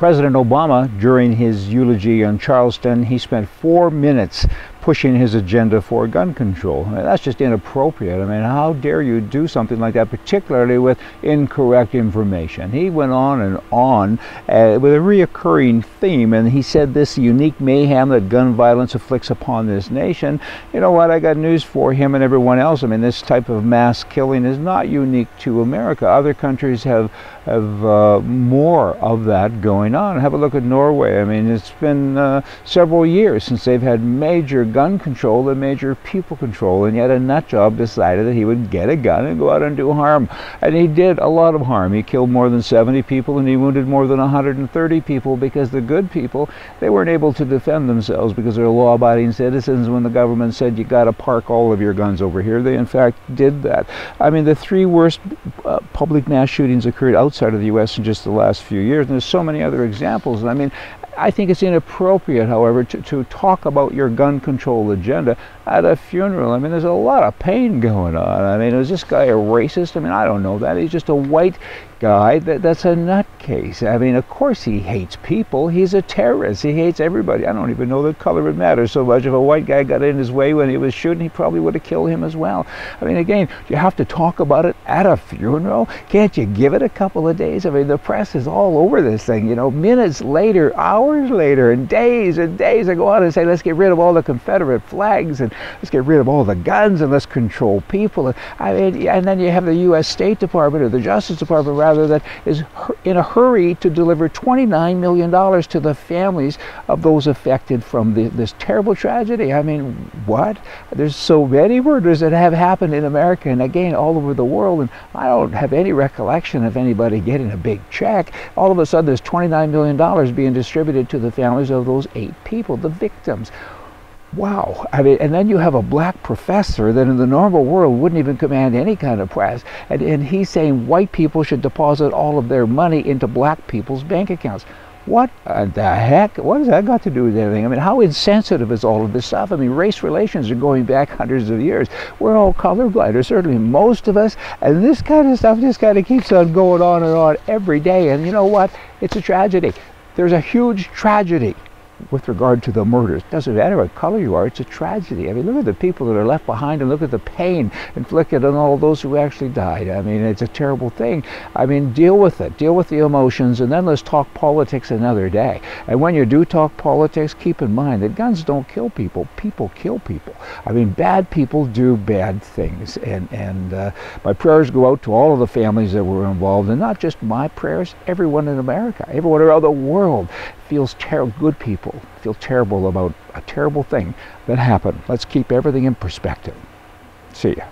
President Obama, during his eulogy on Charleston, he spent 4 minutes pushing his agenda for gun control. I mean, that's just inappropriate. I mean, how dare you do something like that, particularly with incorrect information? He went on and on with a reoccurring theme, and he said this unique mayhem that gun violence afflicts upon this nation. You know what? I got news for him and everyone else. I mean, this type of mass killing is not unique to America. Other countries have more of that going on. Have a look at Norway. I mean, it's been several years since they've had major gun control and major people control, and yet a nutjob decided that he would get a gun and go out and do harm. And he did a lot of harm. He killed more than 70 people, and he wounded more than 130 people, because the good people, they weren't able to defend themselves because they're law-abiding citizens. When the government said you got to park all of your guns over here, they in fact did that. I mean, the 3 worst public mass shootings occurred outside of the U.S. in just the last few years, and there's so many other examples. And I mean, I think it's inappropriate, however, to talk about your gun control agenda at a funeral. I mean, there's a lot of pain going on. I mean, is this guy a racist? I mean, I don't know that. He's just a white guy that's a nutcase. I mean, of course he hates people. He's a terrorist. He hates everybody. I don't even know that color would matter so much. If a white guy got in his way when he was shooting, he probably would have killed him as well. I mean, again, you have to talk about it at a funeral. Can't you give it a couple of days? I mean, the press is all over this thing, you know, minutes later, hours later, and days they go on and say, let's get rid of all the Confederate flags, and let's get rid of all the guns, and let's control people. And I mean, and then you have the U.S. State Department or the Justice Department, rather, that is in a hurry to deliver $29 million to the families of those affected from this terrible tragedy. I mean, what? There's so many murders that have happened in America, and again, all over the world, and I don't have any recollection of anybody getting a big check. All of a sudden, there's $29 million being distributed to the families of those 8 people, the victims. Wow. I mean, and then you have a black professor that in the normal world wouldn't even command any kind of press, and he's saying white people should deposit all of their money into black people's bank accounts. What the heck? What has that got to do with anything? I mean, how insensitive is all of this stuff? I mean, race relations are going back hundreds of years. We're all colorblind, or certainly most of us, and this kind of stuff just kind of keeps on going on and on every day. And you know what? It's a tragedy. There's a huge tragedy with regard to the murders. It doesn't matter what color you are, it's a tragedy. I mean, look at the people that are left behind, and look at the pain inflicted on all those who actually died. I mean, it's a terrible thing. I mean, deal with it. Deal with the emotions, and then let's talk politics another day. And when you do talk politics, keep in mind that guns don't kill people. People kill people. I mean, bad people do bad things. And my prayers go out to all of the families that were involved, and not just my prayers, everyone in America, everyone around the world feels terrible. Good people feel terrible about a terrible thing that happened. Let's keep everything in perspective. See ya.